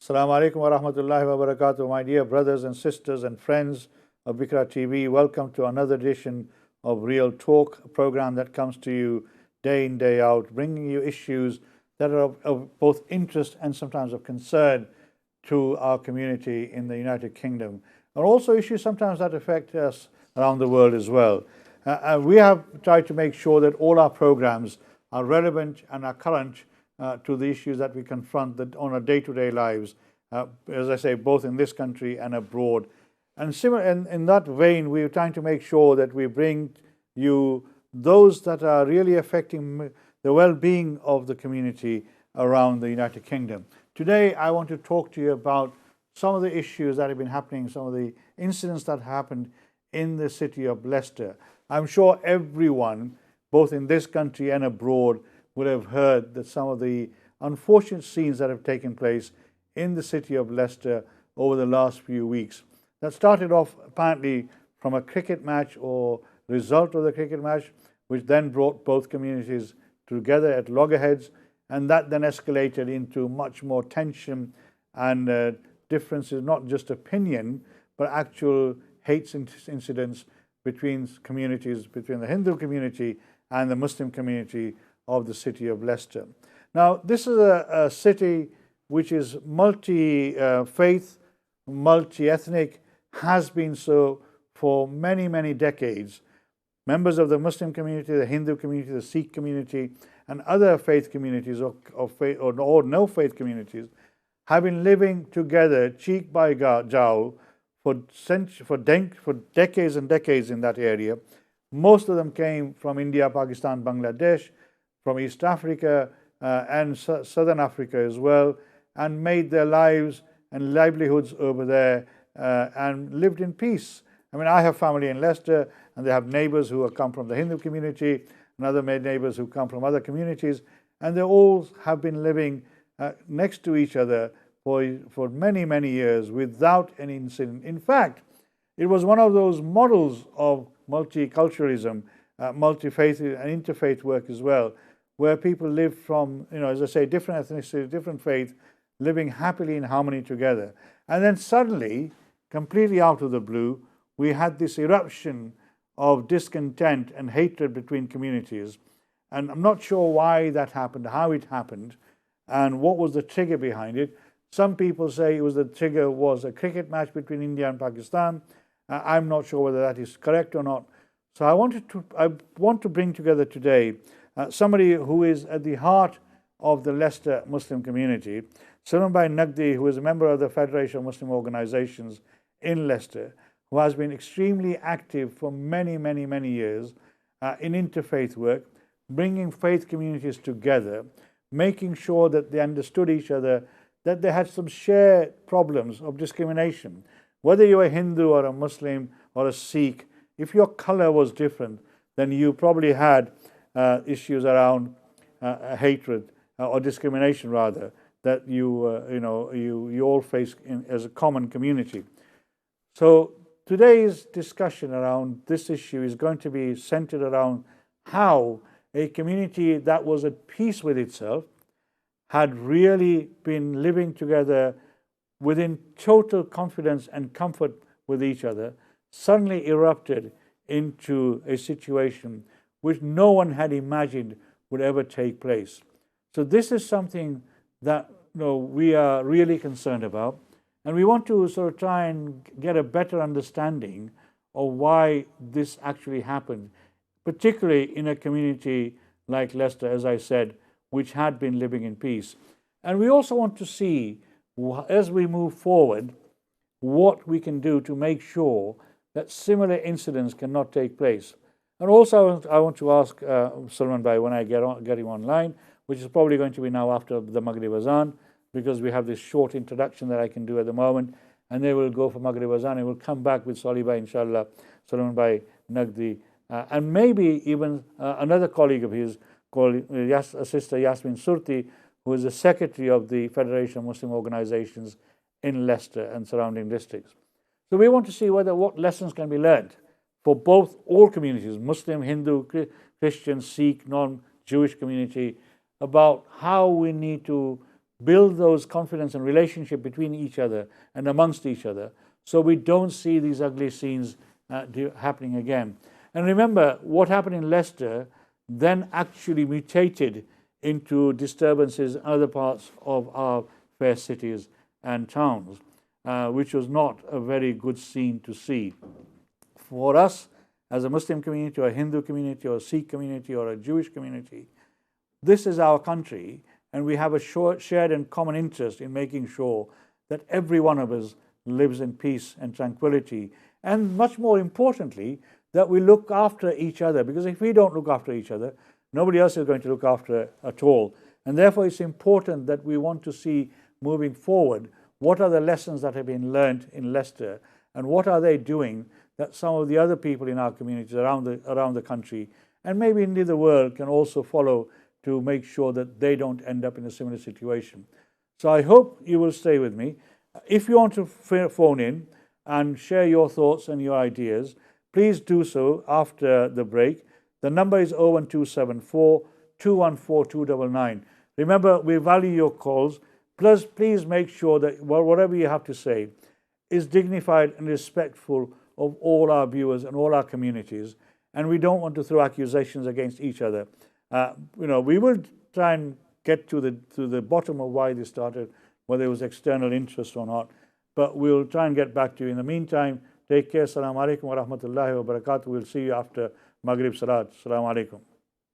Assalamu alaikum wa rahmatullahi wa barakatuh, my dear brothers and sisters and friends of Bikra TV. Welcome to another edition of Real Talk, a program that comes to you day in, day out, bringing you issues that are of both interest and sometimes of concern to our community in the United Kingdom, and also issues sometimes that affect us around the world as well. We have tried to make sure that all our programs are relevant and are current to the issues that we confront on our day-to-day lives, as I say, both in this country and abroad. And similar, in that vein, we're trying to make sure that we bring you those that are really affecting the well-being of the community around the United Kingdom. Today, I want to talk to you about some of the issues that have been happening, some of the incidents that happened in the city of Leicester. I'm sure everyone, both in this country and abroad, would have heard that some of the unfortunate scenes that have taken place in the city of Leicester over the last few weeks. That started off apparently from a cricket match or result of the cricket match, which then brought both communities together at loggerheads, and that then escalated into much more tension and differences, not just opinion, but actual hate incidents between communities, between the Hindu community and the Muslim community of the city of Leicester. Now, this is a city which is multi-faith, multi-ethnic, has been so for many, many decades. Members of the Muslim community, the Hindu community, the Sikh community, and other faith communities or no faith communities have been living together, cheek by jowl, for decades and decades in that area. Most of them came from India, Pakistan, Bangladesh, from East Africa and Southern Africa as well, and made their lives and livelihoods over there and lived in peace. I mean, I have family in Leicester, and they have neighbors who have come from the Hindu community, and other neighbors who come from other communities, and they all have been living next to each other for many, many years without any incident. In fact, it was one of those models of multiculturalism, multi-faith and interfaith work as well, where people live from, as I say, different ethnicities, different faith, living happily in harmony together. And then suddenly, completely out of the blue, we had this eruption of discontent and hatred between communities. And I'm not sure why that happened, how it happened, and what was the trigger behind it. Some people say the trigger was a cricket match between India and Pakistan. I'm not sure whether that is correct or not. So I want to bring together today somebody who is at the heart of the Leicester Muslim community, Sulaiman Bhai Naqvi, who is a member of the Federation of Muslim Organizations in Leicester, who has been extremely active for many, many, many years in interfaith work, bringing faith communities together, making sure that they understood each other, that they had some shared problems of discrimination. Whether you're a Hindu or a Muslim or a Sikh, if your color was different, then you probably had issues around hatred or discrimination, rather, that you all face as a common community. So today's discussion around this issue is going to be centered around how a community that was at peace with itself, had really been living together within total confidence and comfort with each other, suddenly erupted into a situation which no one had imagined would ever take place. So this is something that we are really concerned about, and we want to sort of try and get a better understanding of why this actually happened, particularly in a community like Leicester, as I said, which had been living in peace. And we also want to see, as we move forward, what we can do to make sure that similar incidents cannot take place. And also, I want to ask Sulaiman Bhai, when I get him online, which is probably going to be now after the Maghrib Azan, because we have this short introduction that I can do at the moment, and then we'll go for Maghrib Azan, and we'll come back with Solih Bhai, inshallah, Sulaiman Bhai Naqvi, and maybe even another colleague of his called Sister Yasmin Surti, who is the secretary of the Federation of Muslim Organizations in Leicester and surrounding districts. So we want to see what lessons can be learned for all communities, Muslim, Hindu, Christian, Sikh, non-Jewish community, about how we need to build those confidence and relationship between each other and amongst each other, so we don't see these ugly scenes happening again. And remember, what happened in Leicester then actually mutated into disturbances in other parts of our fair cities and towns, which was not a very good scene to see. For us, as a Muslim community or a Hindu community or a Sikh community or a Jewish community, this is our country, and we have a shared and common interest in making sure that every one of us lives in peace and tranquility, and much more importantly, that we look after each other, because if we don't look after each other, nobody else is going to look after at all. And therefore it's important that we want to see, moving forward, what are the lessons that have been learned in Leicester, and what are they doing that some of the other people in our communities around the country, and maybe indeed the world, can also follow to make sure that they don't end up in a similar situation. So I hope you will stay with me. If you want to phone in and share your thoughts and your ideas, please do so after the break. The number is 01274 214 299. Remember, we value your calls. Plus, please make sure that whatever you have to say is dignified and respectful of all our viewers and all our communities. And we don't want to throw accusations against each other. We will try and get to the bottom of why this started, whether it was external interest or not. But we'll try and get back to you. In the meantime, take care. Assalamu alaikum wa rahmatullahi wa barakatuh. We'll see you after Maghrib Salat. Assalamu alaikum.